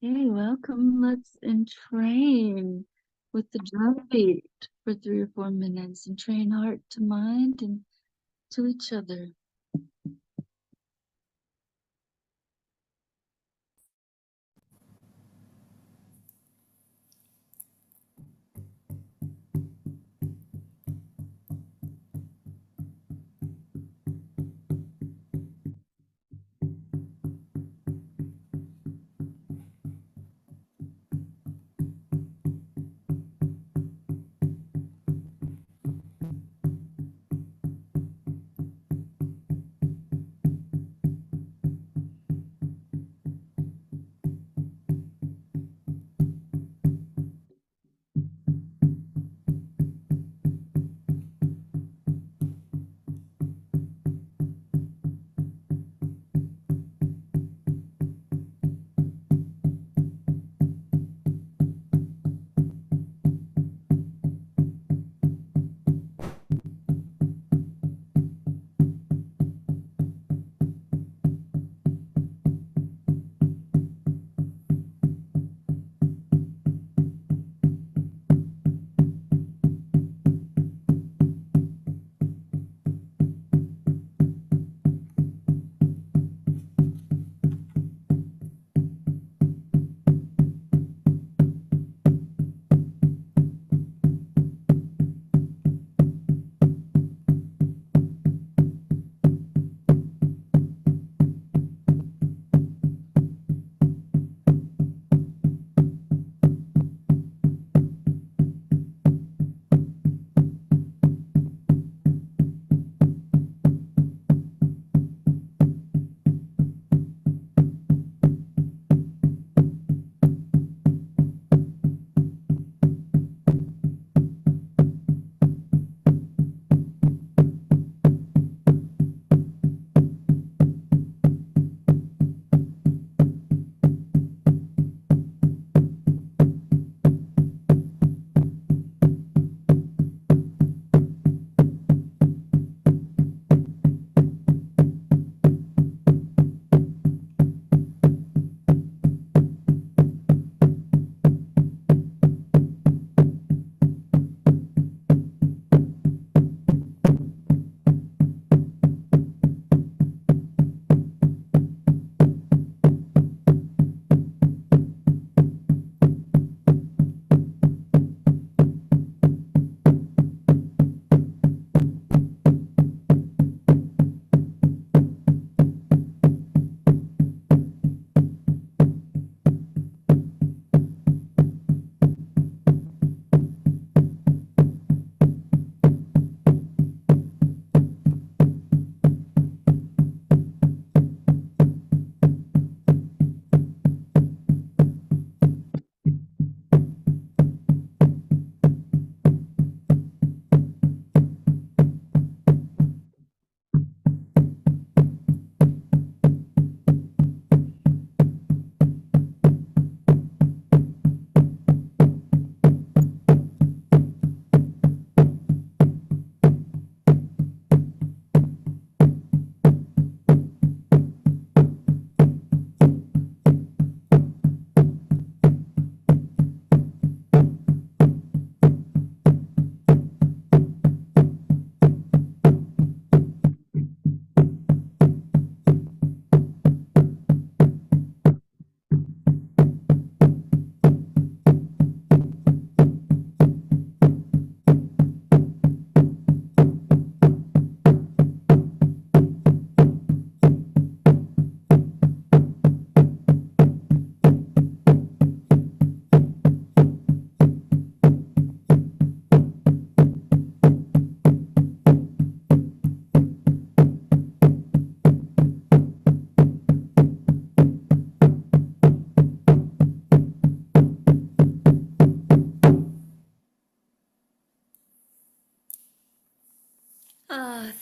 Okay, welcome. Let's entrain with the drum beat for 3 or 4 minutes and train heart to mind and to each other.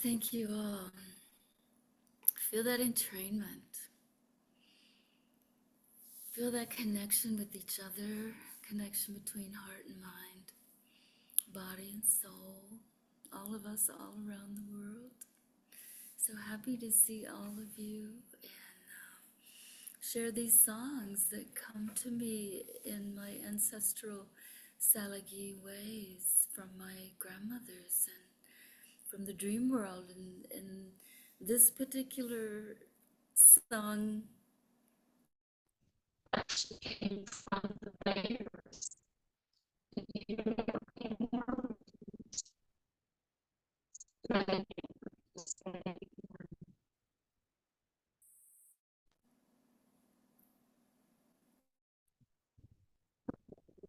Thank you all. Feel that entrainment. Feel that connection with each other, connection between heart and mind, body and soul, all of us all around the world. So happy to see all of you and share these songs that come to me in my ancestral Tsalagi ways from my grandmothers and from the dream world. And this particular song actually came from the bears.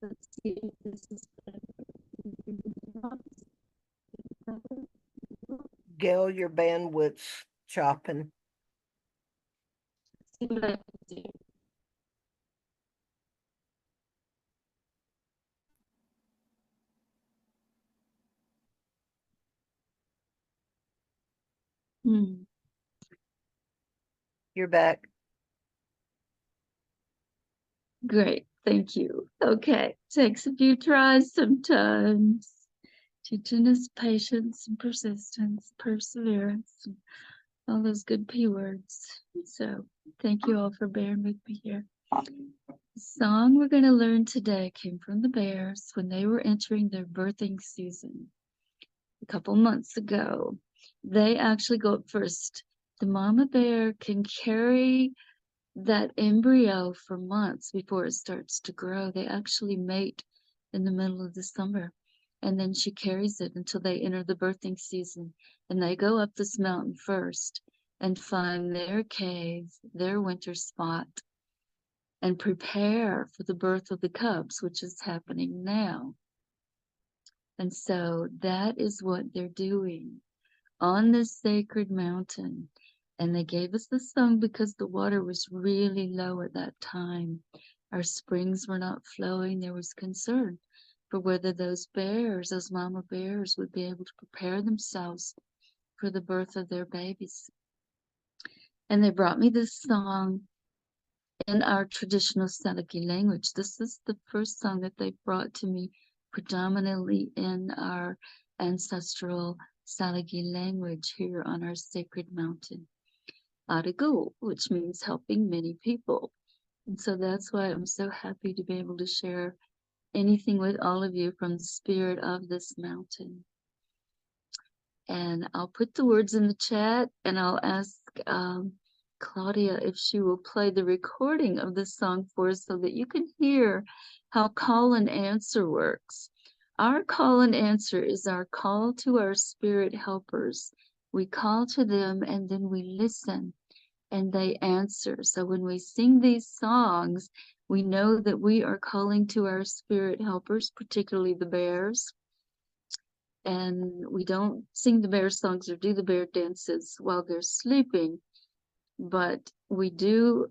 Let's see if this is Gail, your bandwidth's chopping. see what I can do. You're back. Great, thank you. Okay, takes a few tries sometimes. Teaching us patience and persistence, perseverance, and all those good P words. So thank you all for bearing with me here. The song we're going to learn today came from the bears when they were entering their birthing season a couple months ago. They actually go up first. The mama bear can carry that embryo for months before it starts to grow. They actually mate in the middle of the summer, and then she carries it until they enter the birthing season. And they go up this mountain first and find their cave, their winter spot, and prepare for the birth of the cubs, which is happening now. And so that is what they're doing on this sacred mountain. And they gave us the song because the water was really low at that time. Our springs were not flowing. There was concern for whether those bears, those mama bears, would be able to prepare themselves for the birth of their babies. And they brought me this song in our traditional Tsalagi language. This is the first song that they brought to me predominantly in our ancestral Tsalagi language here on our sacred mountain. Arigo, which means helping many people. And so that's why I'm so happy to be able to share anything with all of you from the spirit of this mountain. And I'll put the words in the chat, and I'll ask Claudia if she will play the recording of this song for us so that you can hear how call and answer works. Our call and answer is our call to our spirit helpers. We call to them and then we listen and they answer. So when we sing these songs, we know that we are calling to our spirit helpers, particularly the bears. And we don't sing the bear songs or do the bear dances while they're sleeping, but we do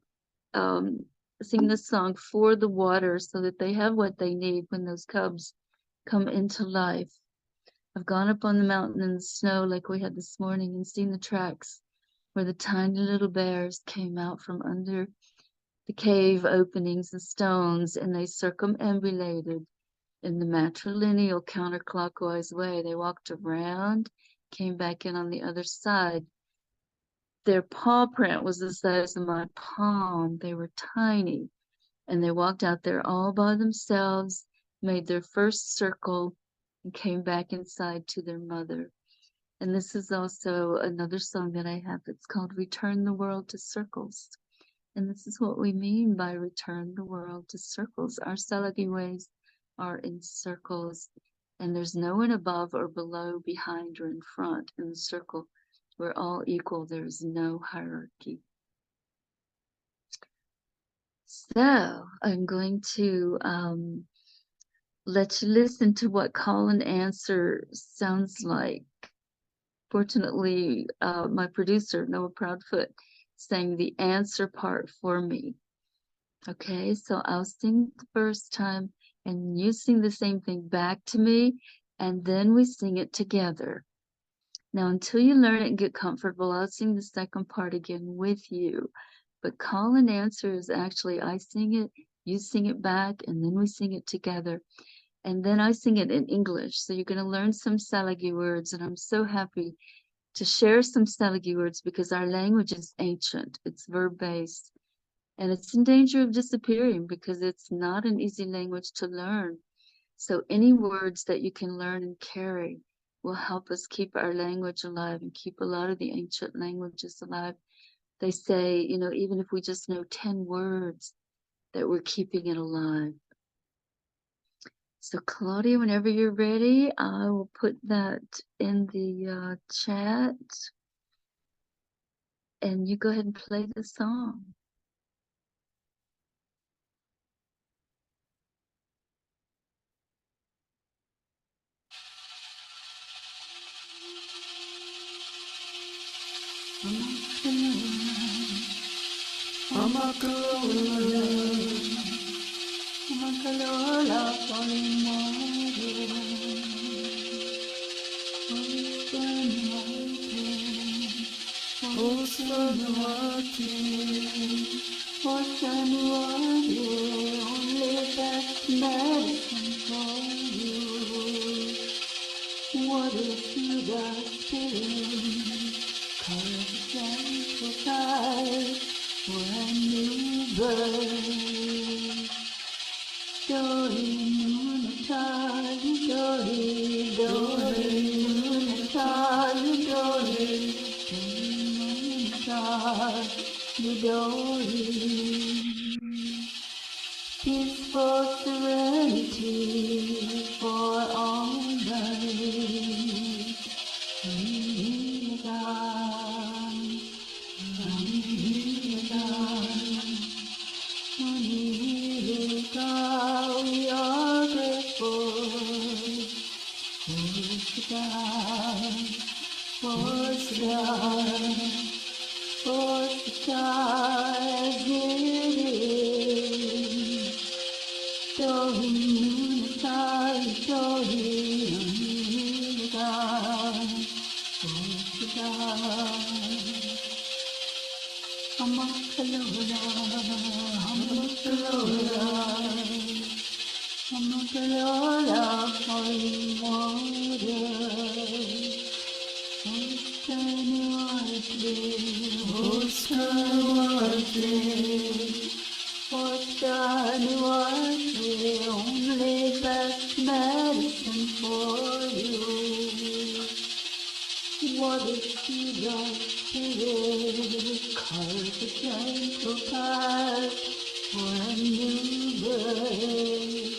sing the song for the water so that they have what they need when those cubs come into life. I've gone up on the mountain in the snow like we had this morning and seen the tracks where the tiny little bears came out from under the cave openings and stones, and they circumambulated in the matrilineal counterclockwise way. They walked around, came back in on the other side. Their paw print was the size of my palm. They were tiny, and they walked out there all by themselves, made their first circle, and came back inside to their mother. And this is also another song that I have that's called Return the World to Circles. And this is what we mean by return the world to circles. Our Tsalagi ways are in circles, and there's no one above or below, behind or in front in the circle. We're all equal. There's no hierarchy. So I'm going to let you listen to what call and answer sounds like. Fortunately, my producer, Noah Proudfoot, sang the answer part for me. Okay, so I'll sing the first time and you sing the same thing back to me, and then we sing it together. Now, until you learn it and get comfortable, I'll sing the second part again with you. But call and answer is actually I sing it, you sing it back, and then we sing it together. And then I sing it in English. So you're going to learn some Tsalagi words, and I'm so happy to share some Tsalagi words because our language is ancient. It's verb-based. And it's in danger of disappearing because it's not an easy language to learn. So any words that you can learn and carry will help us keep our language alive and keep a lot of the ancient languages alive. They say, you know, even if we just know 10 words, that we're keeping it alive. So Claudia, whenever you're ready, I will put that in the chat. And you go ahead and play the song. Amacolola, Amacolola, nuwati, only best medicine for you. What if you got feeling? Carve gentle side when you burn. Dohenu, Dohenu, Dohenu, Dohenu. Peaceful serenity for all night. We are grateful for the stars it is. Dohenu, Amacolola, Amacolola, Amacolola, falling water. Nuwati, only best medicine for you. What if you got spirit? Carve a gentle path when you break.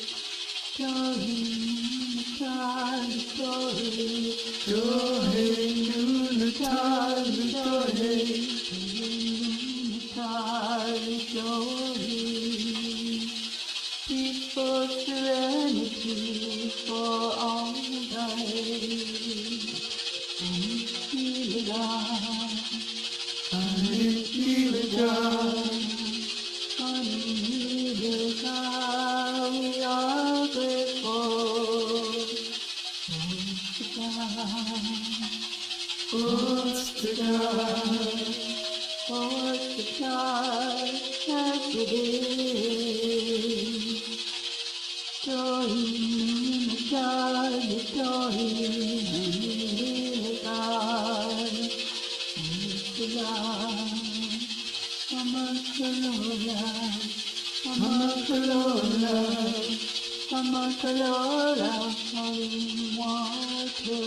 Peaceful serenity for all life. And feel it we are grateful. As it is. Amacolola, falling water.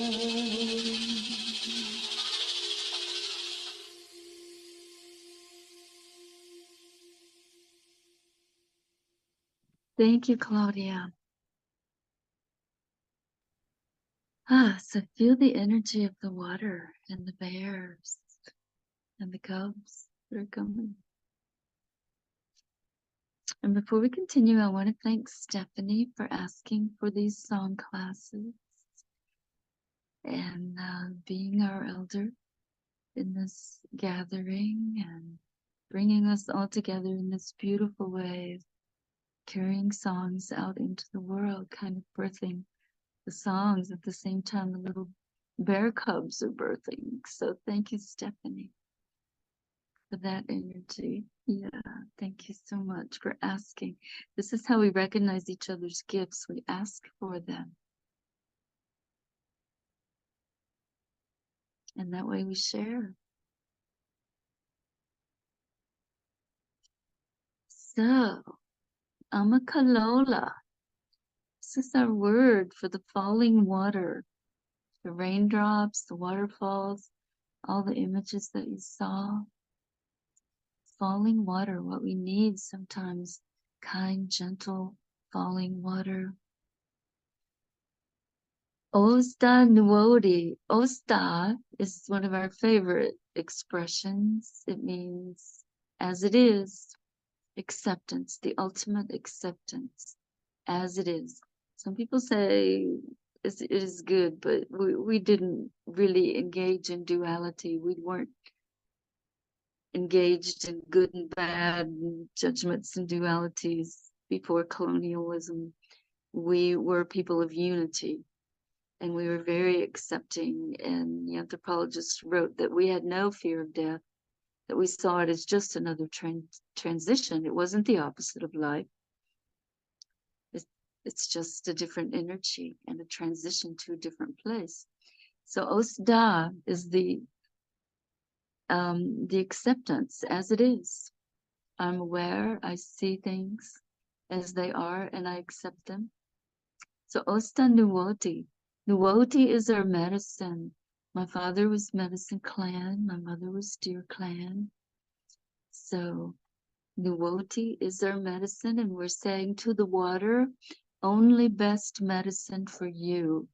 Thank you, Claudia. So feel the energy of the water and the bears and the cubs that are coming. And before we continue, I want to thank Stephanie for asking for these song classes and being our elder in this gathering and bringing us all together in this beautiful way, carrying songs out into the world, kind of birthing the songs at the same time the little bear cubs are birthing. So thank you, Stephanie, for that energy. Yeah, thank you so much for asking. This is how we recognize each other's gifts. We ask for them. And that way we share. So, Amacolola. This is our word for the falling water, the raindrops, the waterfalls, all the images that you saw. Falling water, what we need sometimes, kind, gentle, falling water. Osda nuwati. Osda is one of our favorite expressions. It means as it is, acceptance, the ultimate acceptance, as it is. Some people say it is good, but we didn't really engage in duality. We weren't engaged in good and bad and judgments and dualities before colonialism. We were people of unity, and we were very accepting. And the anthropologist wrote that we had no fear of death, that we saw it as just another transition. It wasn't the opposite of life. It's just a different energy and a transition to a different place. So Osda is the acceptance as it is. I'm aware, I see things as they are, and I accept them. So Osta nuwati. Nuwati is our medicine. My father was medicine clan, my mother was deer clan. So nuwati is our medicine, and we're saying to the water, only best medicine for you.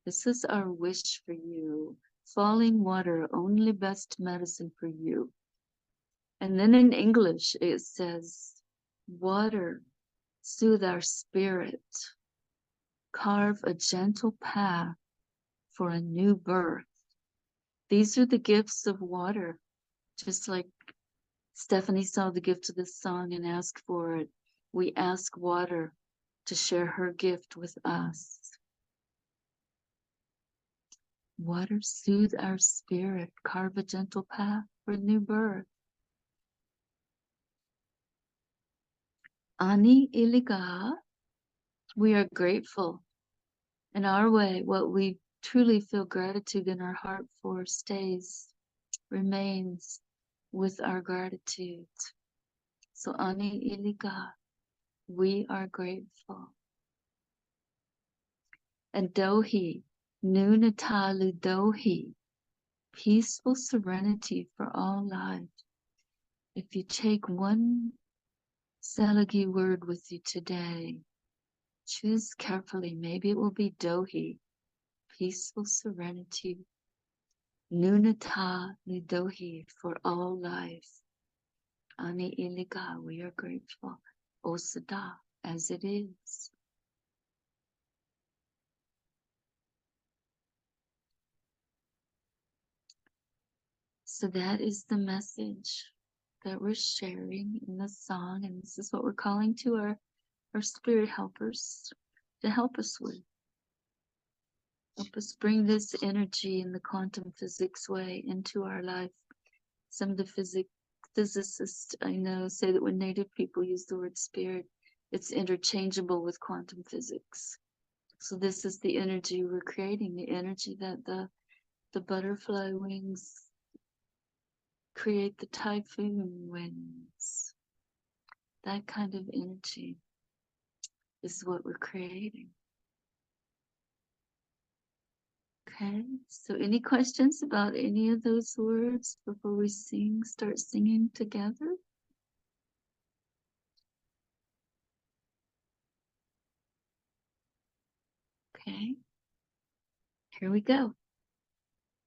This is our wish for you. Falling water, only best medicine for you. And then in English, it says, water, soothe our spirit. Carve a gentle path for a new birth. These are the gifts of water. Just like Stephanie saw the gift of this song and asked for it, we ask water to share her gift with us. Water, soothe our spirit, carve a gentle path for new birth. Ani iliga, we are grateful. In our way, what we truly feel gratitude in our heart for stays, remains with our gratitude. So ani iliga, we are grateful. And dohi, nunatalu dohi, peaceful serenity for all life. If you take one Tsalagi word with you today, choose carefully. Maybe it will be dohi, peaceful serenity. Nunata nudohi, for all life. Ani iliga, we are grateful. Osada, as it is. So that is the message that we're sharing in the song, and this is what we're calling to our spirit helpers to help us with. Help us bring this energy in the quantum physics way into our life. Some of the physicists I know say that when Native people use the word spirit, it's interchangeable with quantum physics. So this is the energy we're creating, the energy that the butterfly wings create the typhoon winds. That kind of energy is what we're creating. Okay, so any questions about any of those words before we start singing together? Okay, here we go.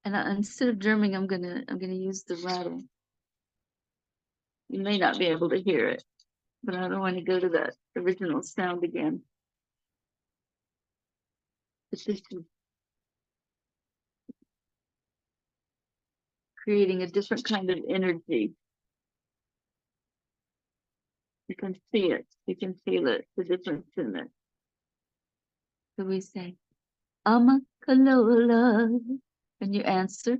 And instead of drumming, I'm gonna use the rattle. You may not be able to hear it, but I don't want to go to that original sound again. But this is creating a different kind of energy. You can see it, you can feel it, the difference in it. So we say, Amacolola, and you answer,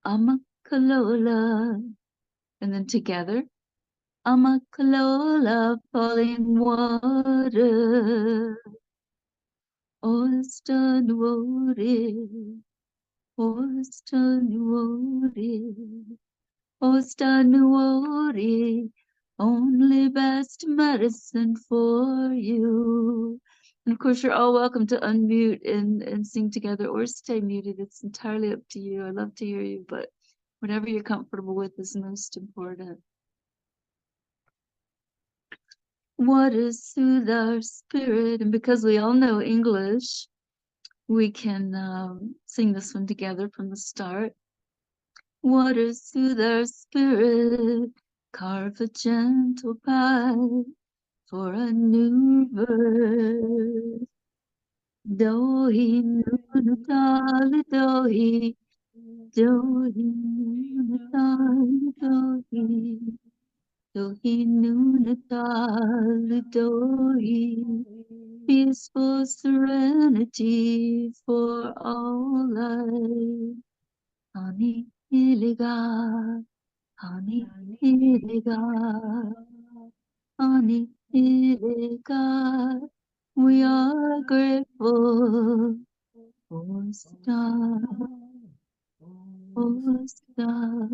Amacolola, and then together, Amacolola, falling water, Osda nuwati, Osda nuwati, Osda nuwati, only best medicine for you. And of course, you're all welcome to unmute and sing together or stay muted. It's entirely up to you. I love to hear you, but whatever you're comfortable with is most important. What is soothe our spirit? And because we all know English, we can sing this one together from the start. What is soothe our spirit? Carve a gentle path for a new birth. Dohenu Natali Dohi, Dohenu Natali Dohi, Dohenu Natali Dohi, peaceful serenity for all life. Ani Iliga, Ani Iliga, Ani Iliga. We are grateful for star, for star,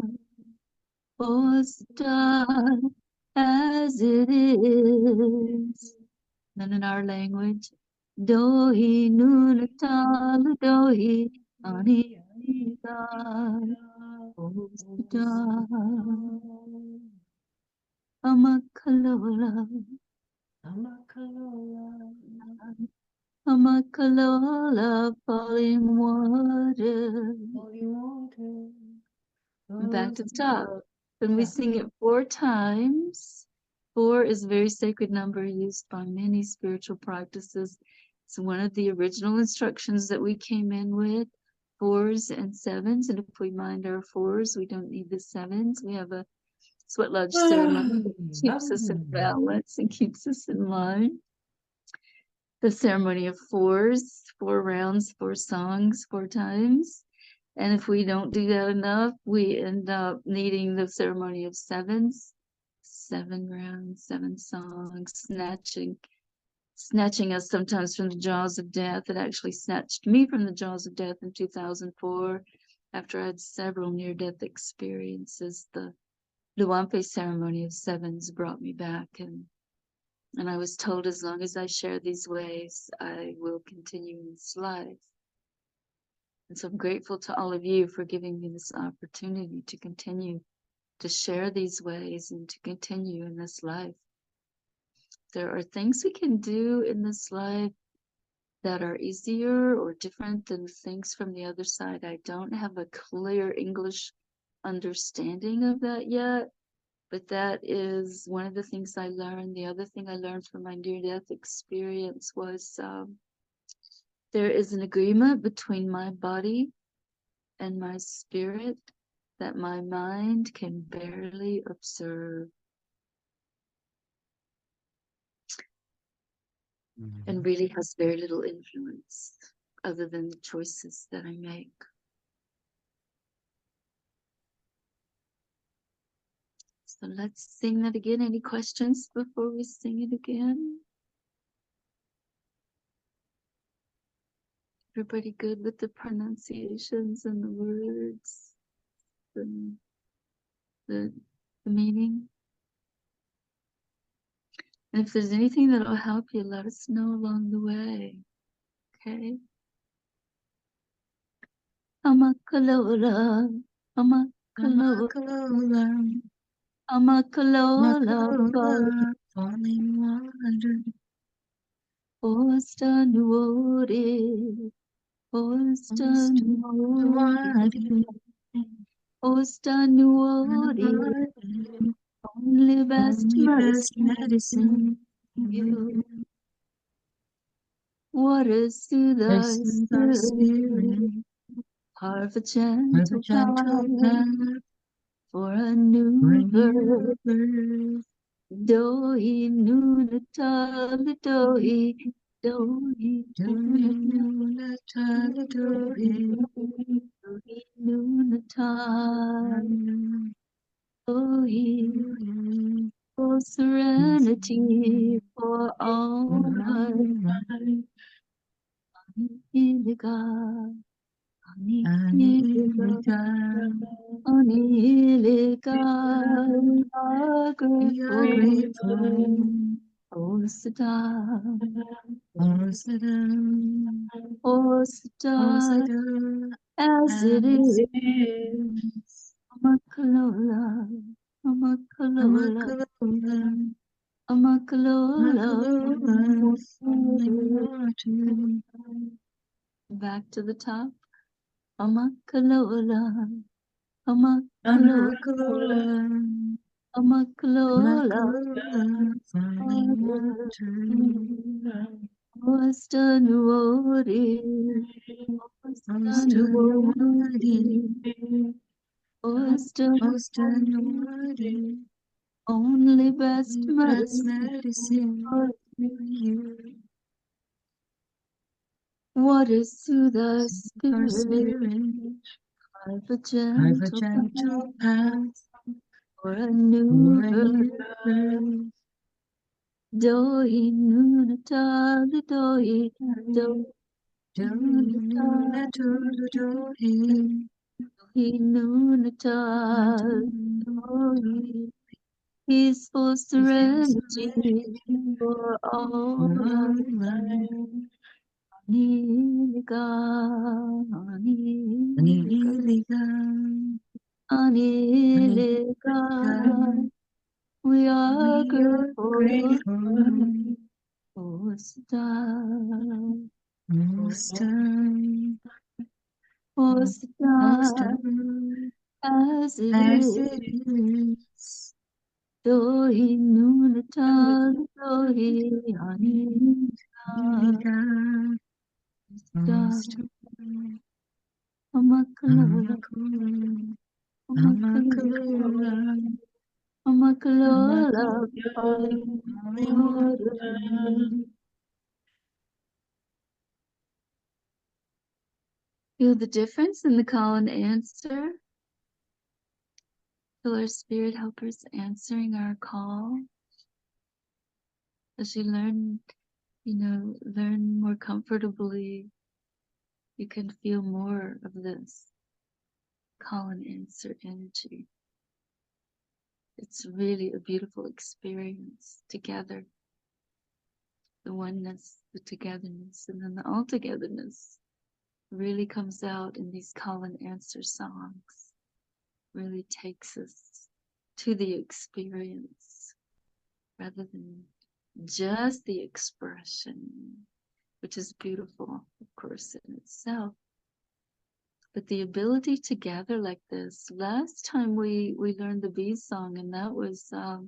for star as it is. Then in our language, Dohi Nunatala Dohi Anita, for star, Amacolola, Amacolola, falling water. And back to the top. When we sing it 4 times, 4 is a very sacred number used by many spiritual practices. It's one of the original instructions that we came in with, 4s and 7s. And if we mind our 4s, we don't need the 7s. We have a sweat lodge ceremony that keeps us in balance and keeps us in line. The ceremony of 4s, 4 rounds, 4 songs, 4 times. And if we don't do that enough, we end up needing the ceremony of 7s, 7 rounds, 7 songs, snatching us sometimes from the jaws of death. It actually snatched me from the jaws of death in 2004 after I had several near-death experiences. The Luampe ceremony of 7s brought me back, and I was told as long as I share these ways, I will continue in this life. And so I'm grateful to all of you for giving me this opportunity to continue to share these ways and to continue in this life. There are things we can do in this life that are easier or different than things from the other side. I don't have a clear English understanding of that yet, but that is one of the things I learned. The other thing I learned from my near-death experience was there is an agreement between my body and my spirit that my mind can barely observe and really has very little influence other than the choices that I make. So let's sing that again. Any questions before we sing it again? Everybody good with the pronunciations and the words and the meaning? And if there's anything that'll help you, let us know along the way. Okay? Amacolola, Amacolola, Amacolola, falling water, Osta nuwati, Osta nuwati, Osta nuwati, only best medicine for you. What is soothe our spirit? Carve a gentle path for a new birth. Dohi nunatali dohi, dohi nunatali dohi, dohi nunatali dohi, for serenity for all life. Iliga, Anilika. Anilika, We are grateful. Osita, Osada. Osita, Osada. as it is, is. Amacolola, Amacolola, Amacolola. Amacolola, Amacolola. Falling water. back to the top, Amacolola, Amacolola, Amacolola. Amacolola, Amacolola. Falling water. Osta nuwati, Osta nuwati. Osta Osta nuwati. only best Best medicine. medicine for you. What is soothe our Our spirit? spirit. Carve a Carve a gentle gentle path path for a new for a birth. new birth. Dohenu natali Dohenu Dohenu natali peaceful serenity for all life. Anilika, Anilika, Anilika. We are grateful. Osita, Osita, as it As is. it is. Dohenu natali Anilika, Osita, Amacolola, Amacolola, Amacolola, falling water. Feel the difference in the call and answer. Feel our spirit helpers answering our call. As you learn, learn more comfortably, you can feel more of this call and answer energy. It's really a beautiful experience together. The oneness, the togetherness, and then the all-togetherness really comes out in these call and answer songs. Really takes us to the experience rather than just the expression, which is beautiful, of course, in itself. But the ability to gather like this, last time we learned the bee song, and that was a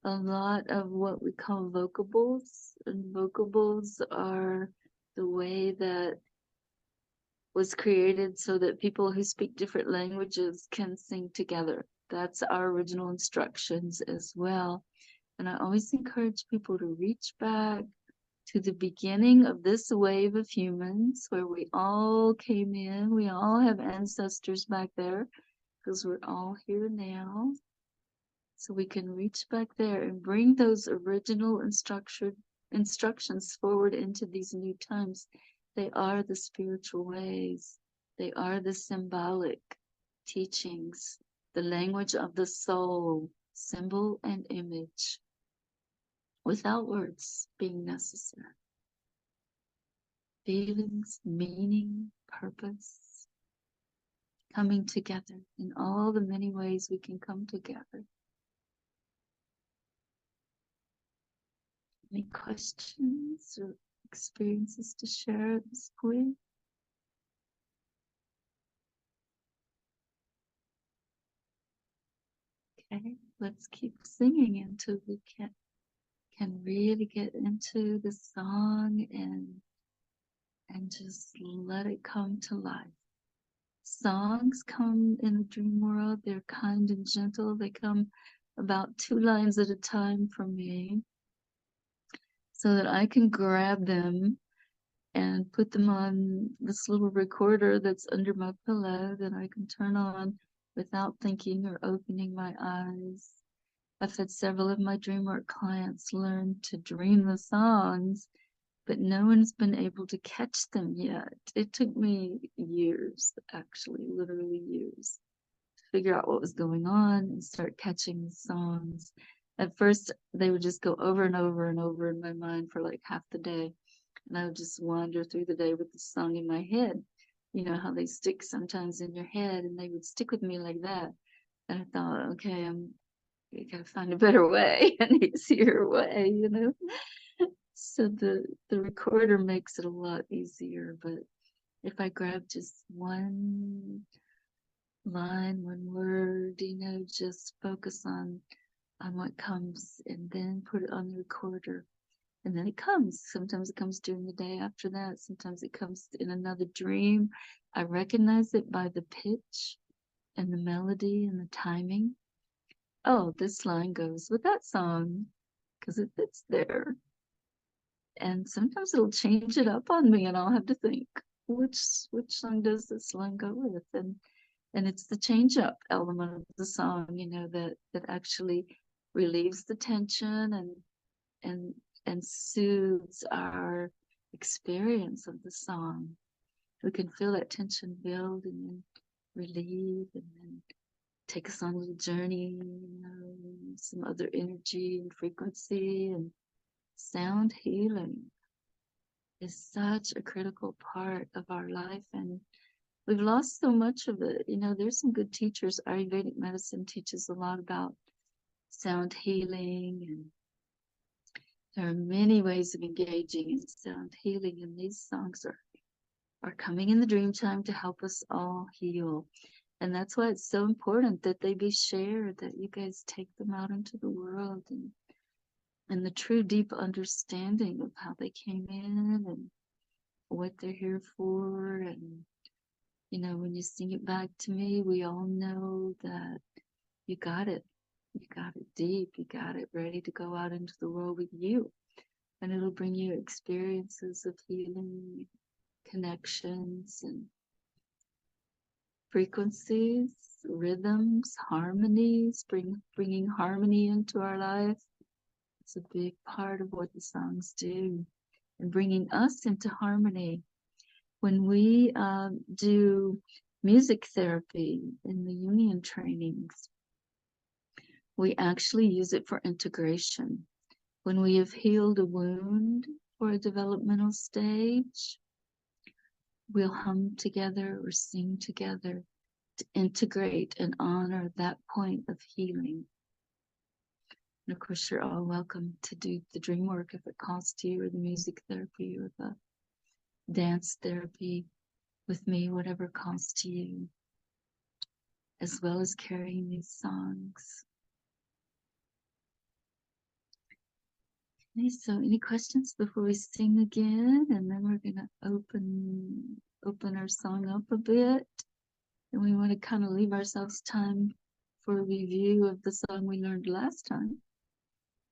lot of what we call vocables. And vocables are the way that was created so that people who speak different languages can sing together. That's our original instructions as well. And I always encourage people to reach back to the beginning of this wave of humans where we all came in. We all have ancestors back there because we're all here now. So we can reach back there and bring those original instructions forward into these new times. They are the spiritual ways. They are the symbolic teachings, the language of the soul, symbol and image, without words being necessary. Feelings, meaning, purpose, coming together in all the many ways we can come together. Any questions or experiences to share at this point? Okay, let's keep singing until we can really get into the song and just let it come to life. Songs come in the dream world. They're kind and gentle. They come about 2 lines at a time from me so that I can grab them and put them on this little recorder that's under my pillow that I can turn on without thinking or opening my eyes. I've had several of my dream work clients learn to dream the songs but no one's been able to catch them yet. It took me years, actually, literally years, to figure out what was going on and start catching the songs. At first, they would just go over and over and over in my mind for like half the day. And I would just wander through the day with the song in my head. You know how they stick sometimes in your head, and they would stick with me like that. And I thought, okay, I gotta find a better way, an easier way, you know. So the recorder makes it a lot easier, but if I grab just one line, one word, you know, just focus on what comes and then put it on the recorder. And then it comes. Sometimes it comes during the day after that. Sometimes it comes in another dream. I recognize it by the pitch and the melody and the timing. Oh, this line goes with that song because it fits there. And sometimes it'll change it up on me and I'll have to think, which song does this line go with? And it's the change up element of the song, you know, that actually relieves the tension and soothes our experience of the song. We can feel that tension build and then relieve and then take us on a little journey, you know, some other energy and frequency. And sound healing is such a critical part of our life, and we've lost so much of it. You know, there's some good teachers. Ayurvedic medicine teaches a lot about sound healing, and there are many ways of engaging in sound healing, and these songs are coming in the dream time to help us all heal. And that's why it's so important that they be shared, that you guys take them out into the world, and the true deep understanding of how they came in and what they're here for. And you know, when you sing it back to me, we all know that you got it deep, you got it ready to go out into the world with you, and it'll bring you experiences of healing, connections, and frequencies, rhythms, harmonies, bringing harmony into our life. It's a big part of what the songs do, and bringing us into harmony. When we do music therapy in the Jungian trainings, we actually use it for integration. When we have healed a wound or a developmental stage, we'll hum together or sing together to integrate and honor that point of healing. And of course, you're all welcome to do the dream work if it calls to you, or the music therapy, or the dance therapy with me, whatever calls to you, as well as carrying these songs. Okay, so any questions before we sing again? And then we're gonna open our song up a bit. And we want to kind of leave ourselves time for a review of the song we learned last time.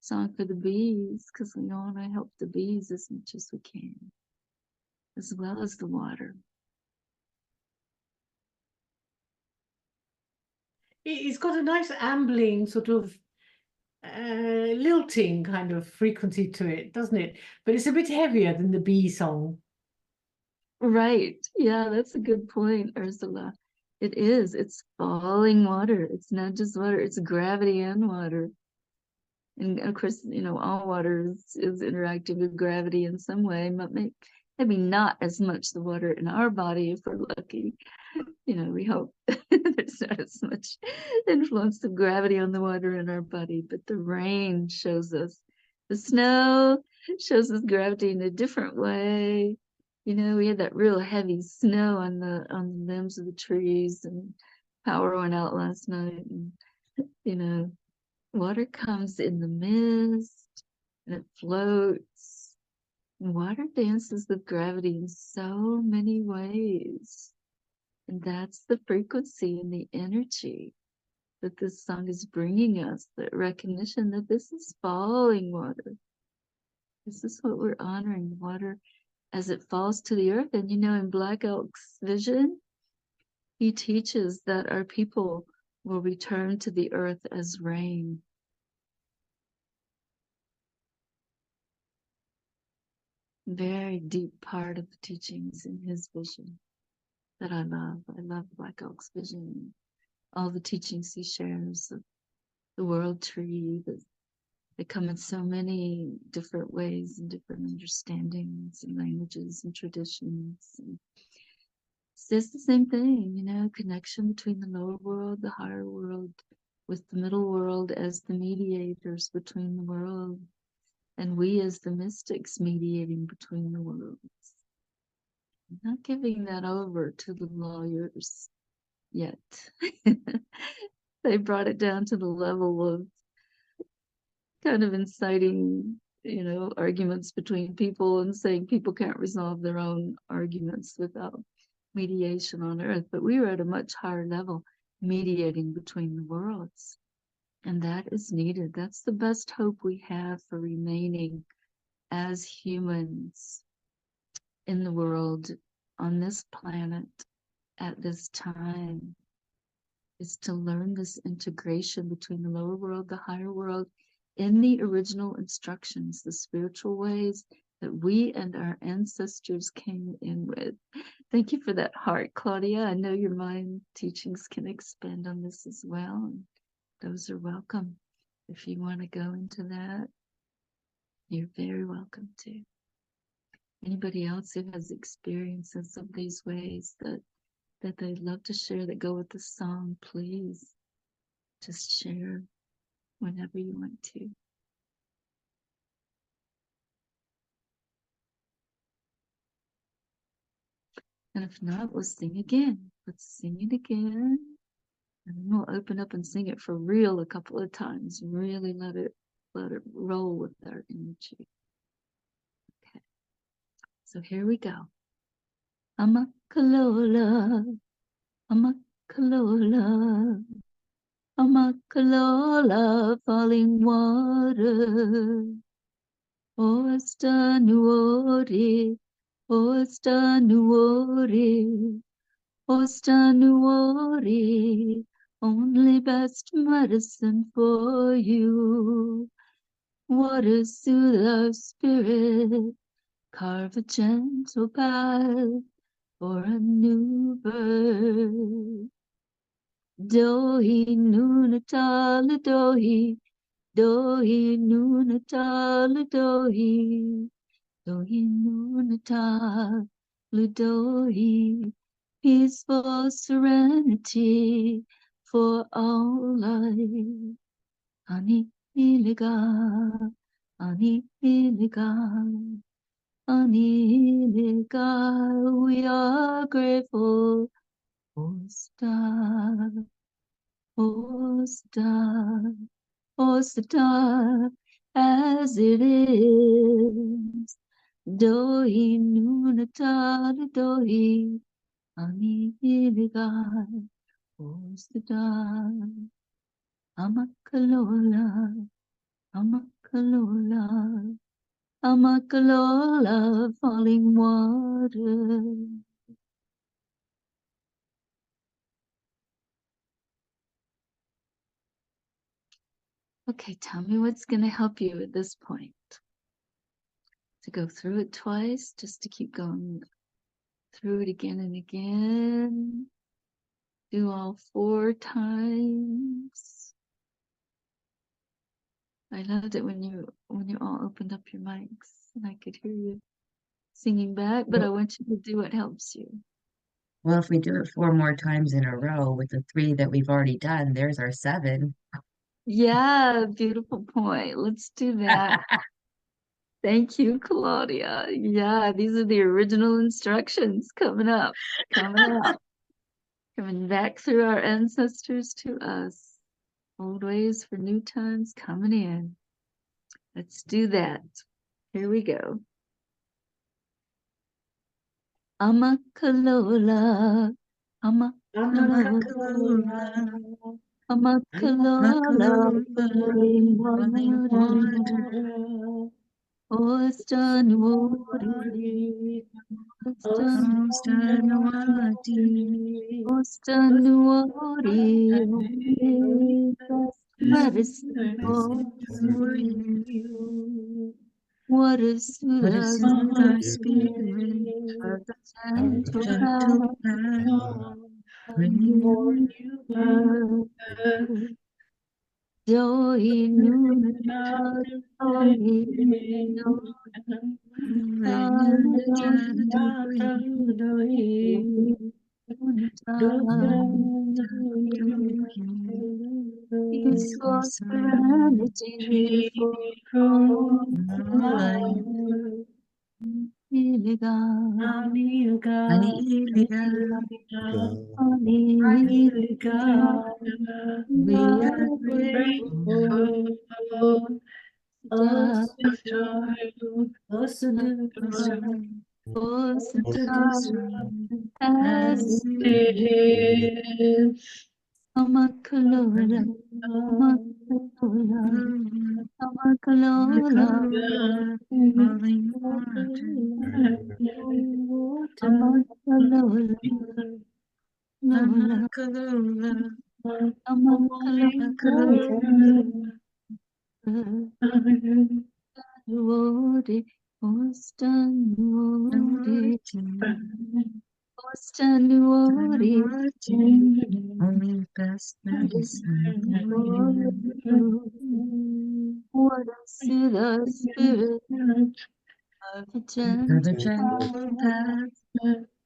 Song for the bees, because we want to help the bees as much as we can, as well as the water. It's got a nice ambling sort of lilting kind of frequency to it, doesn't it? But it's a bit heavier than the bee song. Right. Yeah, that's a good point, Ursula. It is. It's falling water. It's not just water, it's gravity and water. And of course, you know, all water is interacting with gravity in some way, but maybe not as much the water in our body if we're lucky. You know, we hope there's not as much influence of gravity on the water in our body, but the rain shows us, the snow shows us gravity in a different way. You know, we had that real heavy snow on the limbs of the trees, and power went out last night. And, you know, water comes in the mist and it floats. And water dances with gravity in so many ways. And that's the frequency and the energy that this song is bringing us, that recognition that this is falling water. This is what we're honoring, water as it falls to the earth. And you know, in Black Elk's vision, he teaches that our people will return to the earth as rain. very deep part of the teachings in his vision that I love. I love Black Elk's vision, all the teachings he shares, the world tree, they come in so many different ways and different understandings and languages and traditions. And it's just the same thing, you know, connection between the lower world, the higher world, with the middle world as the mediators between the world, and we as the mystics mediating between the worlds. I'm not giving that over to the lawyers yet. They brought it down to the level of kind of inciting, you know, arguments between people and saying people can't resolve their own arguments without mediation on earth. But we were at a much higher level, mediating between the worlds. And that is needed. That's the best hope we have for remaining as humans in the world, on this planet, at this time, is to learn this integration between the lower world, the higher world, in the original instructions, the spiritual ways that we and our ancestors came in with. Thank you for that heart, Claudia. I know your mind teachings can expand on this as well. And those are welcome. If you want to go into that, you're very welcome to. Anybody else who has experiences of these ways that they'd love to share that go with the song, please just share whenever you want to. And if not, we'll sing again. Let's sing it again. And then we'll open up and sing it for real a couple of times. Really let it roll with our energy. Okay. So here we go. Amacolola, Amacolola, Amacolola, falling water. Osdv, Osdv, Osdv, only best medicine for you. Water soothe our spirit, carve a gentle path for a new birth. Dohenu natala Dohenu natala Dohenu natala Dohi, peaceful serenity for all life. Ani iliga, Ani iliga, Ani iliga, we are grateful. Osdv, Osdv, Osdv, as it is. Dohenu natala Dohi, Ani iliga, Osdv, Amacolola, Amacolola, Amacolola, falling water. Okay, tell me what's going to help you at this point. To go through it twice, just to keep going through it again and again. Do all 4 times. I loved it when you all opened up your mics and I could hear you singing back, but I want you to do what helps you. Well, if we do it 4 more times in a row with the 3 that we've already done, there's our 7. Yeah, beautiful point. Let's do that. Thank you, Claudia. Yeah, these are the original instructions coming up, coming back through our ancestors to us. Old ways for new times coming in. Let's do that. Here we go. Amacolola, Amacolola, Amacolola, falling water. Osdv, Osdv, only best medicine for you. Waters through What is the in our spirit? of the Of gentle gentle power, power, bring Dohenu, Dohenu, Peaceful serenity for Iliga, Anilika, we we are are grateful. grateful. Us, us, as as it is. Amacolola, Amacolola, Amacolola, Falling water, Amacolola, Lola, Amacolola, Amacolola, Nuwati, Ostan, Nuwati, Ostan, Nuwati, only best medicine for you. what is the spirit of a Of a gentle gentle path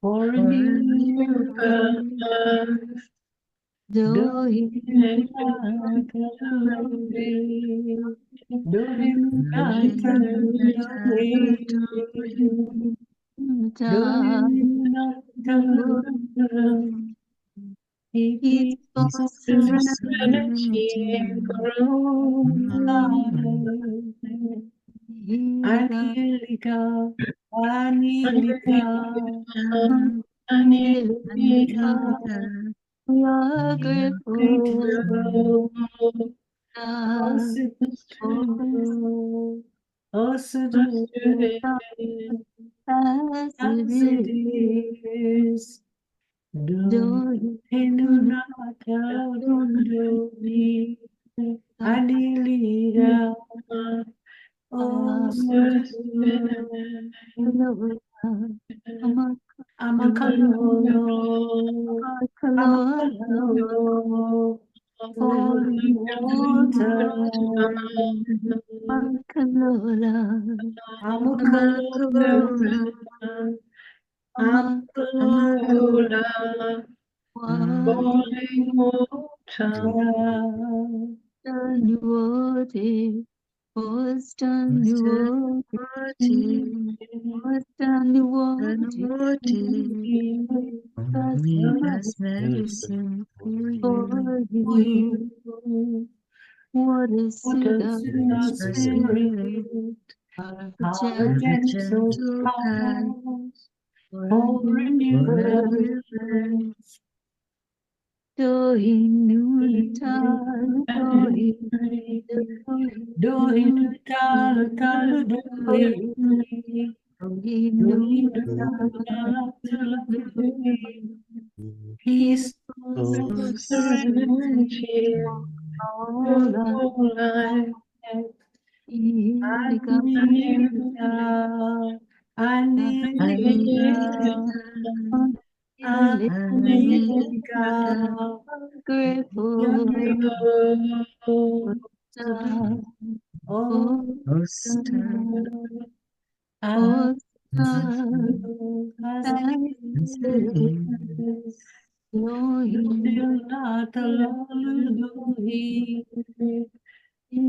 For a for a new new birth, birth, Dohenu, Dohenu He's for for serenity serenity. for all life. Iliga, Anilika, Anilika, Iliga, Anilika, we are We are grateful grateful. that Osudu, as it as it is, is. Do Dohenu, Hinunakaduni Aniliga Osudu Amacolo Amacolo Falling water Amacolola, Amacolo Amacolo Falling water Nuwati, Ostan Nuwati, Ostan Nuwati, only best medicine for you. for you. What is What the does the Our spirit spirit of a how a of a gentle gentle gentle path path for a for a new new for a birth? new birth. birth? Dohenu Natal, Dohenu, Dohinu Dohenu, talu talu dohinu, dohinu talu talu dohinu. Peaceful peaceful serenity all for all life. Iliga, Anilika, Anilika, Hallelujah, Anilika, hallelujah. we are grateful grateful. Oh, Most as as it is, not alone,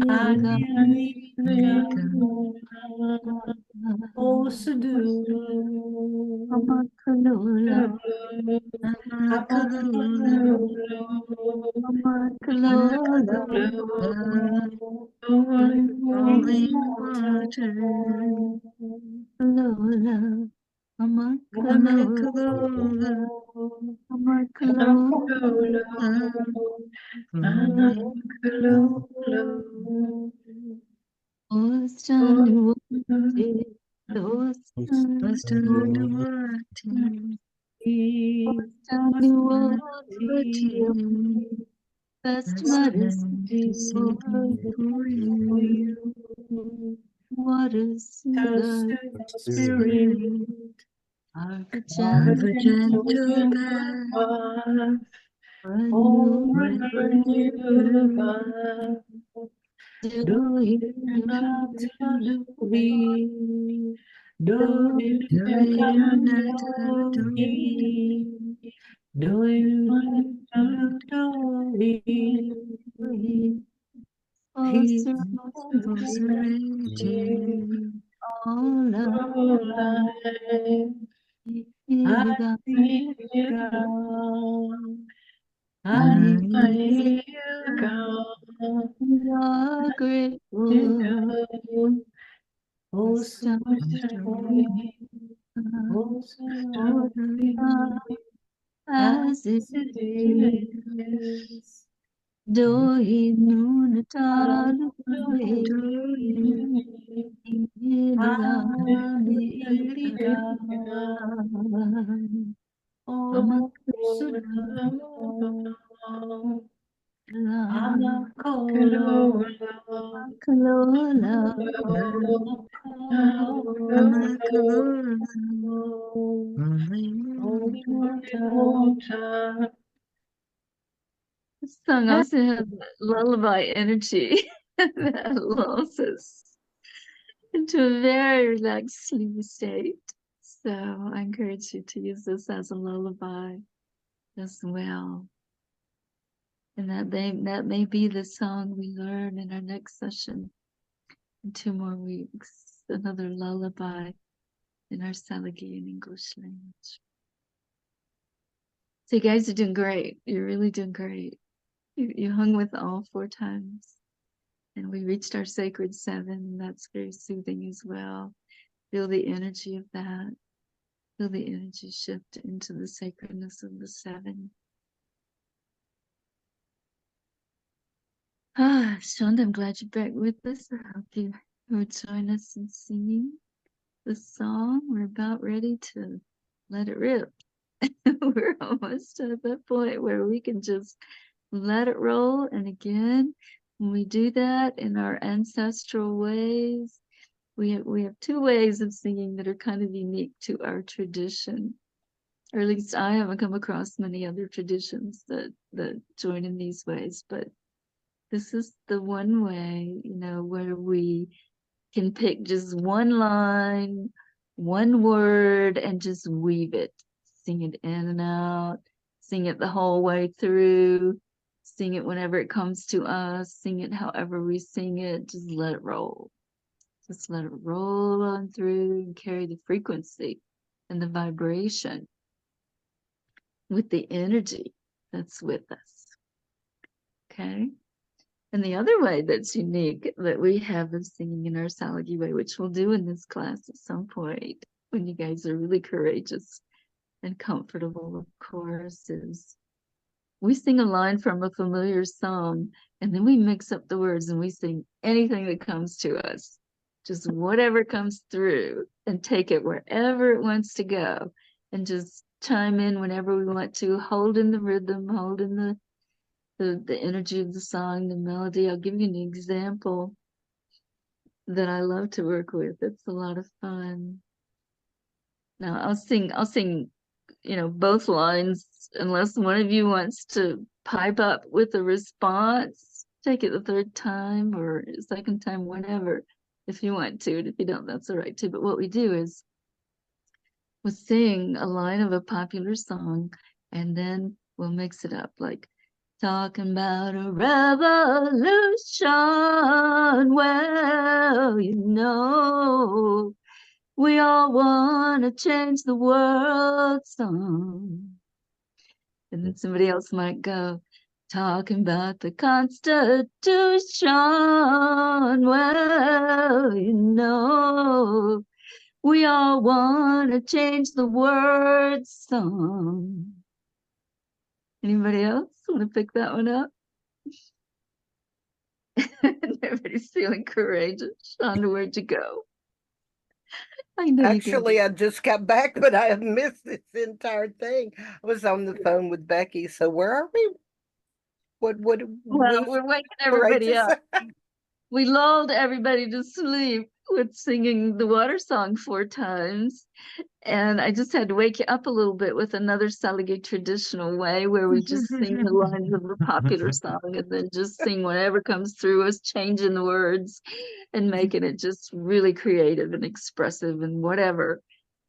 Anilika, oh, Sudu. Amacolola, Amacolo, Amacolo, Amacolola, Amacolo, falling water. Lola, Amacolola, Amacolo, Amacolola, falling water. Ostanuwati, Pastor Ostanuwati, Nuwati, Ostanuwati, Nuwati, best best medicine man to for sing you. for you. What waters to Touch the the spirit of the of a Of a gentle gentle gentle path, path. a new Oh, a new path. Do doing it not to we be. Do do it no, we do not not to adore be. Do it not to be. all Peace surrounding serenity. all of of life. I you got see you go. I I see you go. are You grateful go. Oh, so stop sweet. Oh, for so the sweet. as it As it is. is. Dohenu natalu America. Oh, Amacolo. Amacolo, only Holy water. water. This song also has that lullaby energy that lulls us into a very relaxed sleepy state. So I encourage you to use this as a lullaby as well. And that may be the song we learn in our next session in 2 more weeks. Another lullaby in our Tsalagi and English language. So you guys are doing great. You're really doing great. You hung with all 4 times. And we reached our sacred 7, and that's very soothing as well. Feel the energy of that. Feel the energy shift into the sacredness of the 7. Shonda, I'm glad you're back with us. I hope you will join us in singing the song. We're about ready to let it rip. We're almost at that point where we can just let it roll. And again, when we do that in our ancestral ways, we have 2 ways of singing that are kind of unique to our tradition. Or at least I haven't come across many other traditions that join in these ways, but this is the one way, where we can pick just one line, one word, and just weave it. Sing it in and out, sing it the whole way through, sing it whenever it comes to us, sing it however we sing it, just let it roll. Just let it roll on through and carry the frequency and the vibration with the energy that's with us. Okay? And the other way that's unique that we have of singing in our Tsalagi way, which we'll do in this class at some point when you guys are really courageous and comfortable, of course, is we sing a line from a familiar song and then we mix up the words and we sing anything that comes to us, just whatever comes through, and take it wherever it wants to go and just chime in whenever we want to, hold in the rhythm, hold in the energy of the song, the melody. I'll give you an example that I love to work with. It's a lot of fun. Now I'll sing, both lines unless one of you wants to pipe up with a response. Take it the 3rd time or 2nd time, whenever, if you want to. And if you don't, that's all right too. But what we do is we'll sing a line of a popular song and then we'll mix it up, like talking about a revolution. Well, we all want to change the world some. And then somebody else might go, talking about the Constitution. Well, we all want to change the world some. Anybody else want to pick that one up? Everybody's feeling courageous. Shonda, where'd you go? I know you can. Actually, I just got back, but I have missed this entire thing. I was on the phone with Becky. So where are we? What Well, we we're waking everybody courageous? up. We lulled everybody to sleep with singing the water song 4 times. And I just had to wake you up a little bit with another Tsalagi traditional way where we just sing the lines of the popular song and then just sing whatever comes through us, changing the words and making it just really creative and expressive, and whatever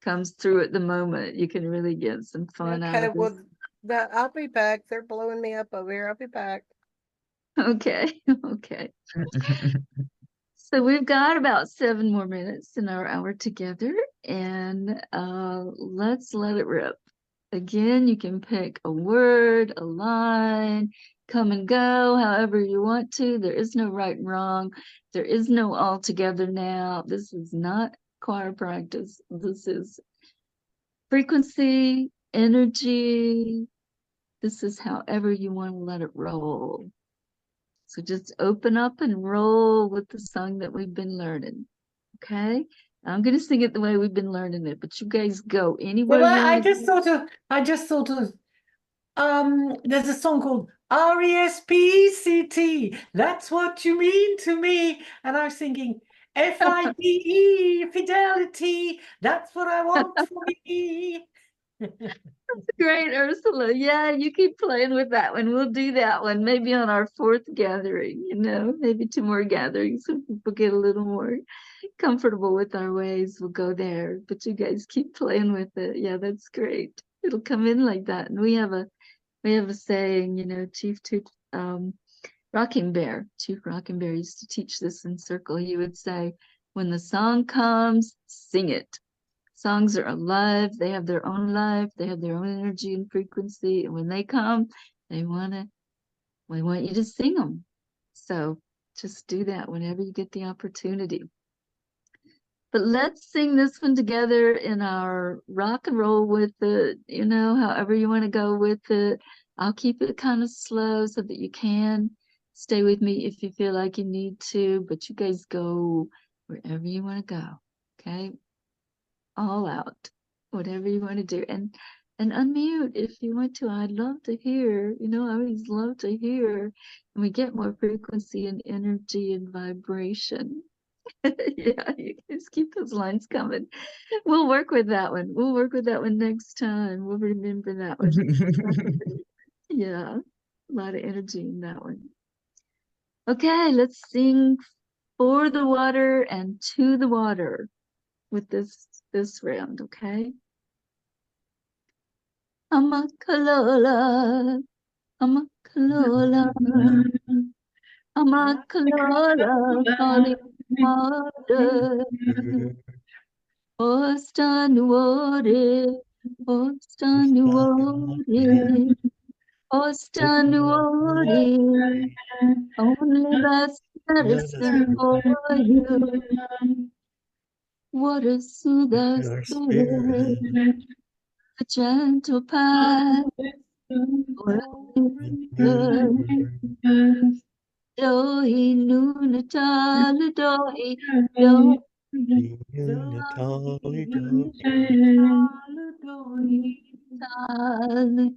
comes through at the moment. You can really get some fun out Okay, of this. well, I'll be back. They're blowing me up over here. I'll be back. Okay, okay. So we've got about 7 more minutes in our hour together, and let's let it rip. Again, you can pick a word, a line, come and go however you want to. There is no right and wrong. There is no all together now. This is not choir practice. This is frequency, energy. This is however you want to let it roll. So just open up and roll with the song that we've been learning. Okay? I'm going to sing it the way we've been learning it, but you guys go anywhere Well, you I want to just thought of, there's a song called RESPCT. That's what you mean to me. And I was thinking, FIDE, fidelity. That's what I want for me. Great, Ursula. Yeah, you keep playing with that one. We'll do that one maybe on our 4th gathering, maybe 2 more gatherings so people get a little more comfortable with our ways. We'll go there. But you guys keep playing with it. Yeah, that's great. It'll come in like that. And we have a saying, Chief Rocking Bear used to teach this in circle. He would say, when the song comes, sing it. Songs are alive. They have their own life. They have their own energy and frequency. And when they come, we want you to sing them. So just do that whenever you get the opportunity. But let's sing this one together in our rock and roll with it, however you want to go with it. I'll keep it kind of slow so that you can stay with me if you feel like you need to, but you guys go wherever you want to go. Okay? All out, whatever you want to do, and unmute if you want to. I'd love to hear. I always love to hear, and we get more frequency and energy and vibration. Yeah, you guys keep those lines coming. We'll work with that one. We'll work with that one next time. We'll remember that one. Yeah, a lot of energy in that one. Okay, let's sing for the water and to the water with this round, okay? Amacolola, Amacolola, Amacolola, falling water. Ostanuore, Ostanuore, Ostanuore. Only best medicine for you. Water soothe our spirit, a gentle path for Dohenu Natala Dohi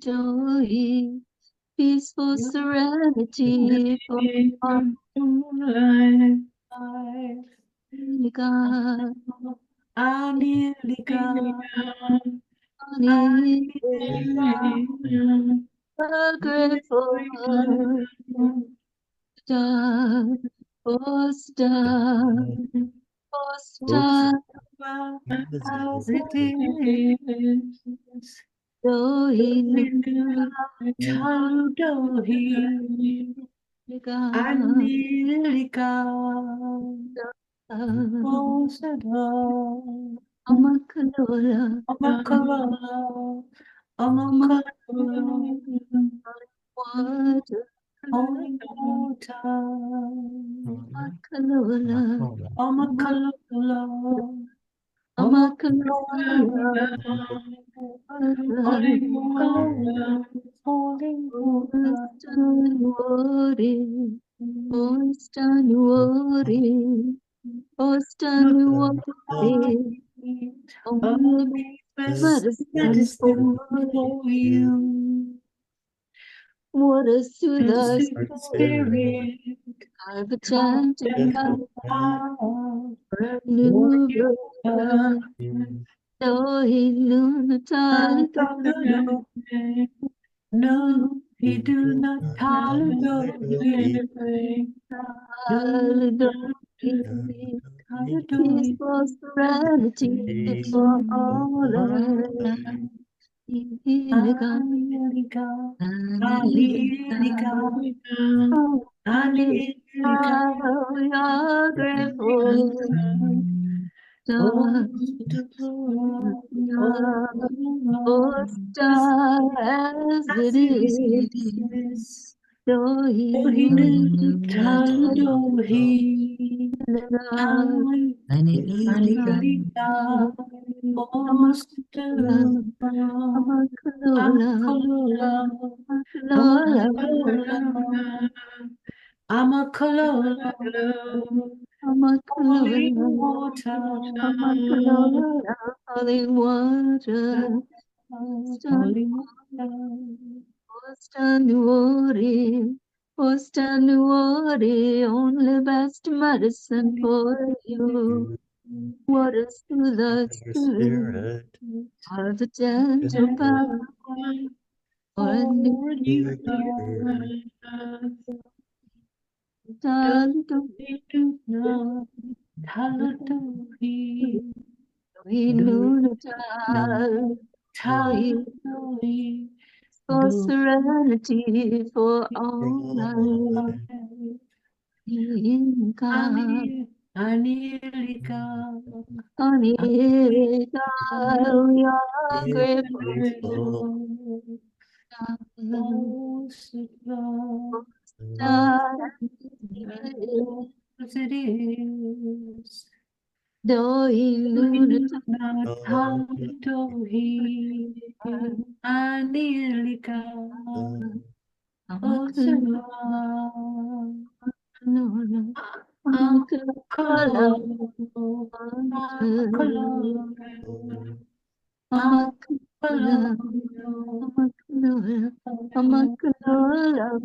Dohi, peaceful serenity for God. Anilika, So grateful, star, oh star, oh star, as it is, Dohenu Chaludohi, God. Anilika, Osdv, Amacolola, Amacolo, Amacolo, water, holy water, Amacolola, Amacolo, Amacolola, holy water, holy Ostanuori, Ostanuori, Ostanuori, only medicine for for you. what a soothe our Spirit, spirit, Carve a gentle path power, Dohenu Natali No, he do not tolerate. Peaceful serenity for all we are grateful. Oh, star as it is, though he knew Amacolola, holy water, holy water, holy water. Ostanuori, only best medicine for you. What is to the spirit of the gentle power for a new we knew the time for serenity for all life in God. Anilika, Anita, we are grateful. As it is. Dohenu Anilika, Amacolola,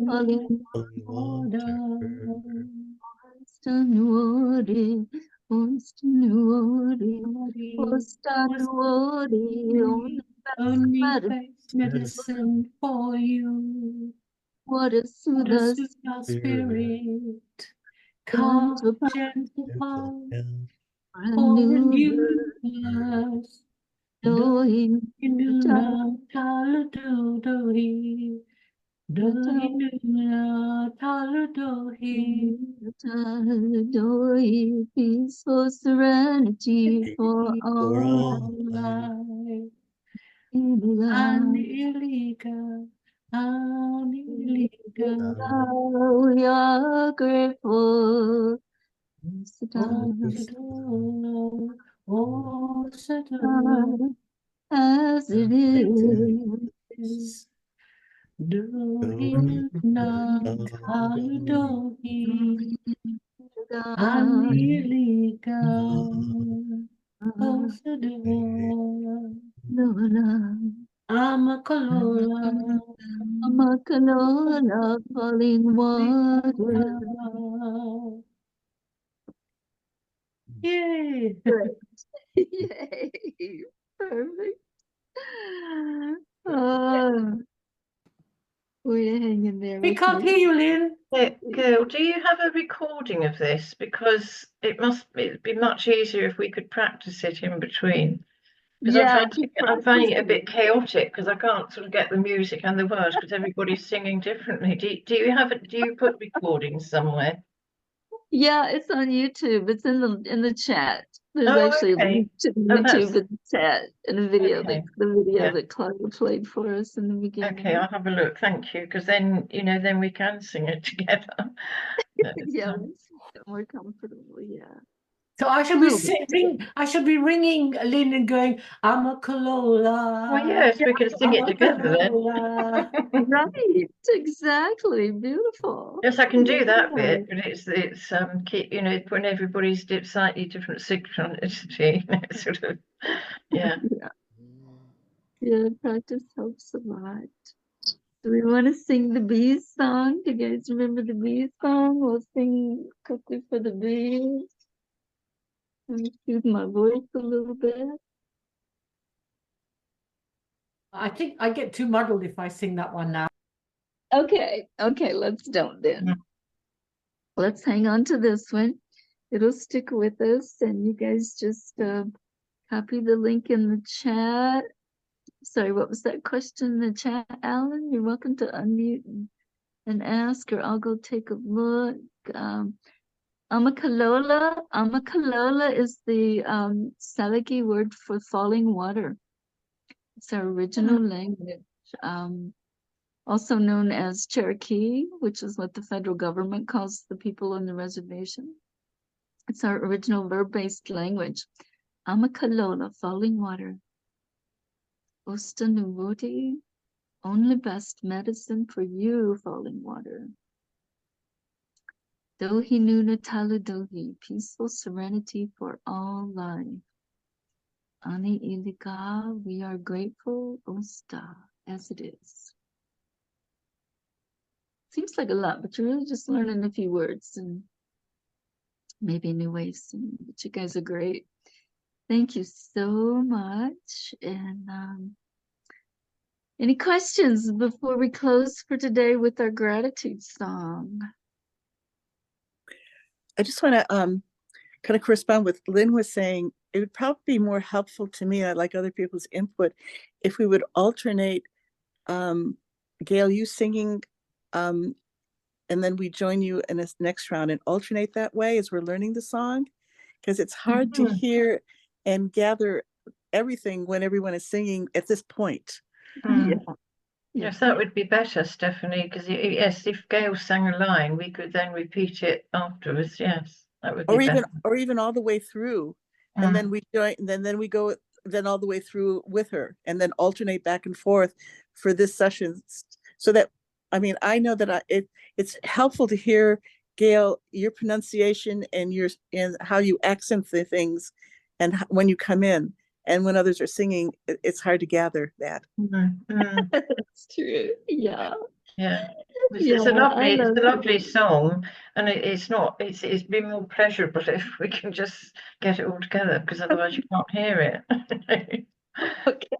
falling Ostanuori, Ostanuori, Ostanuori, on the best only medicine. best medicine for you. What a What a soother, soothe our spirit. Calm, gentle gentle heart for a for a new new birth. birth. Dohenu Dohinu taludohi. Dohinu taludohi. Dohi, peaceful serenity for all Life. life. Anilika, Anilika. We are grateful. Oh, Satan, As it is. Dohinu taludohi. Anilika, oh, Satan. Amacolola, Amacolola, falling water. yay! Yay! Perfect. Oh, we're hanging there We with can't me. hear you, Lynn. Gail, do you have a recording of this? Because it'd be much easier if we could practice it in between. Because Yeah, I'm finding it a bit chaotic because I can't sort of get the music and the words because everybody's singing differently. Do you have it? Do you put recordings somewhere? yeah, it's on YouTube. It's in the chat. There's Oh, actually a okay. link to Oh, YouTube in the chat and a video okay. the video Yeah. that Claudia played for us in the beginning. Okay, I'll have a look. Thank you. Because then, then we can sing it together. Yeah, it's more comfortable. Yeah. So I should A be little bit. I should be ringing Lynn and going, Amacolola. Well, yes, we can sing it together then. Amacolola. Right, exactly. Beautiful. Yes, I can do that Yeah. bit, but it's when everybody's slightly different synchronicity, sort of, yeah. Yeah, practice helps a lot. Do we want to sing the bees song? Do you guys remember the bees song? We'll sing quickly for the bees. Let me soothe my voice a little bit. I think I get too muddled if I sing that one now. Okay, let's don't then. Mm. Let's hang on to this one. It'll stick with us, and you guys just copy the link in the chat. Sorry, what was that question in the chat, Alan? You're welcome to unmute and ask, or I'll go take a look. Amacolola is the Tsalagi word for falling water. It's our original language, also known as Cherokee, which is what the federal government calls the people on the reservation. It's our original verb-based language. Amacolola, falling water. Nuwati, only best medicine for you, falling water. Dohenu Dohi, peaceful serenity for all life. Ani Ilika, we are grateful, Osta, as it is. Seems like a lot, but you're really just learning a few words and maybe new ways. But you guys are great. Thank you so much. And any questions before we close for today with our gratitude song? I just want to kind of correspond with Lynn was saying. It would probably be more helpful to me, I like other people's input, if we would alternate, Gail, you singing, and then we join you in this next round and alternate that way as we're learning the song, because it's hard to hear and gather everything when everyone is singing at this point. Mm. Yeah. Yes, that would be better, Stephanie, because yes, if Gail sang a line, we could then repeat it afterwards. Yes, that would be better. Or even all the way through, and then we join, and then we go then all the way through with her, and then alternate back and forth for this session, so that, I mean, I know that it's helpful to hear, Gail, your pronunciation and how you accent the things, and when you come in and when others are singing, it's hard to gather that. That's true. Yeah. Yeah. Yeah, It's a I lovely song, and it's been more pleasurable if we can just get it all together, because otherwise you can't hear it. Okay,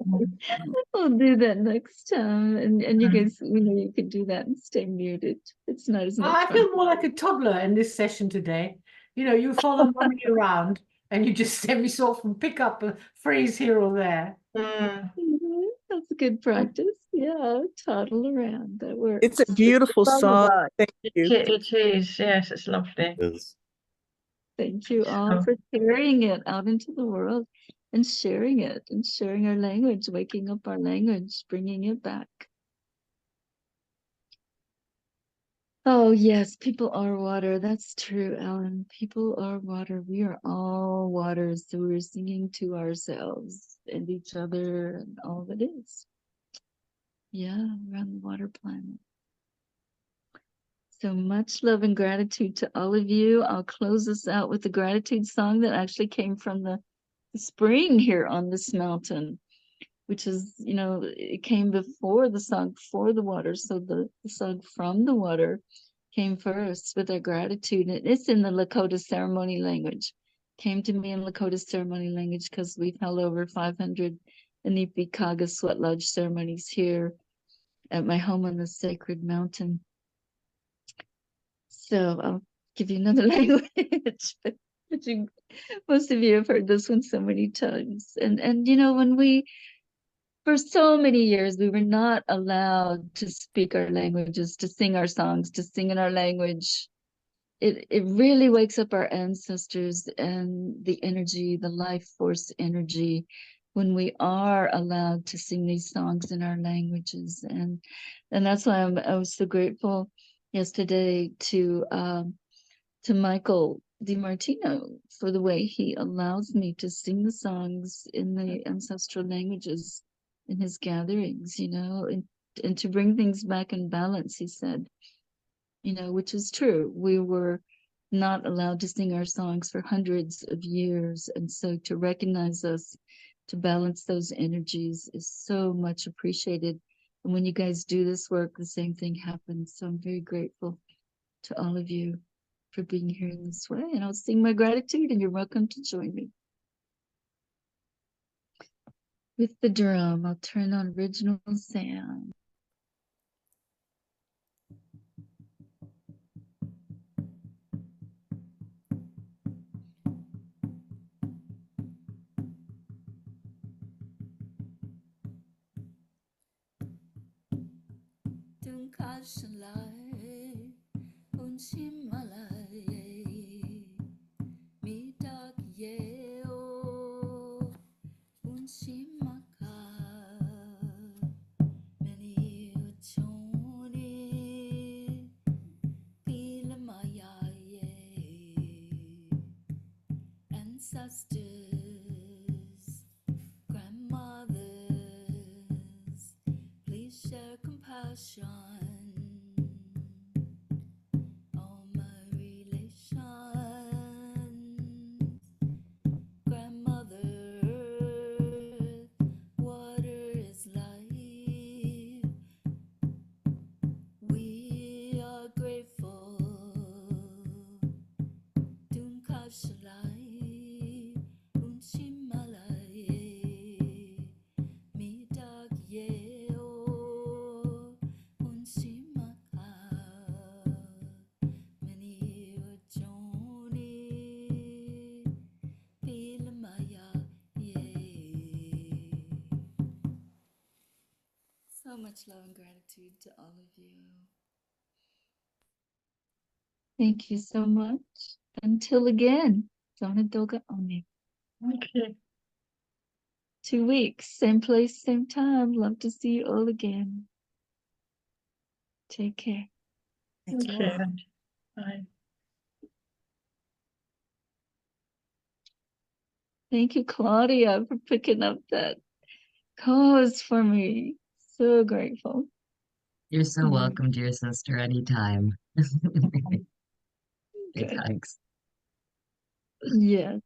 we'll do that next time. And you guys, you can do that and stay muted. It's not as much I fun. feel more like a toddler in this session today. You follow mommy around and you just every so often pick up a phrase here or there. That's a good practice. Yeah, toddle around. That works. It's a beautiful song. Thank you. It is, yes, it's lovely. Thank you all for carrying it out into the world and sharing it and sharing our language, waking up our language, bringing it back. Oh, yes, people are water. That's true, Ellen. People are water. We are all water. So we're singing to ourselves and each other and all that is. Yeah, we're on the water planet. So much love and gratitude to all of you. I'll close this out with the gratitude song that actually came from the spring here on this mountain, which is, it came before the song for the water. So the song from the water came first with our gratitude. And it's in the Lakota ceremony language. Came to me in Lakota ceremony language because we've held over 500 Anipikaga sweat lodge ceremonies here at my home on the sacred mountain. So I'll give you another language, but most of you have heard this one so many times. And when for so many years, we were not allowed to speak our languages, to sing our songs, to sing in our language. It really wakes up our ancestors and the energy, the life force energy, when we are allowed to sing these songs in our languages. And that's why I was so grateful yesterday to Michael DiMartino for the way he allows me to sing the songs in the ancestral languages in his gatherings, and to bring things back in balance, he said, which is true. We were not allowed to sing our songs for hundreds of years. And so to recognize us, to balance those energies is so much appreciated. And when you guys do this work, the same thing happens. So I'm very grateful to all of you. for being here in this way. And I'll sing my gratitude, and you're welcome to join me. With the drum, I'll turn on original sound. Ancestors, grandmothers, please share compassion. All my relations, grandmother, water is life. We are grateful. Dunkashalai, Unshimalai, Midak Yeo, Unshimaka, Mani Wajoni, Pilamaya, Ye. So much love and gratitude to all of you. Thank you so much. Until again, Dona Doga Oni. Thank you. 2 weeks, same place, same time. Love to see you all again. Take care. Thank you. Bye. Thank you, Claudia, for picking up that cause for me. So grateful. You're so welcome, dear sister, anytime. Big Good. hugs. Yes.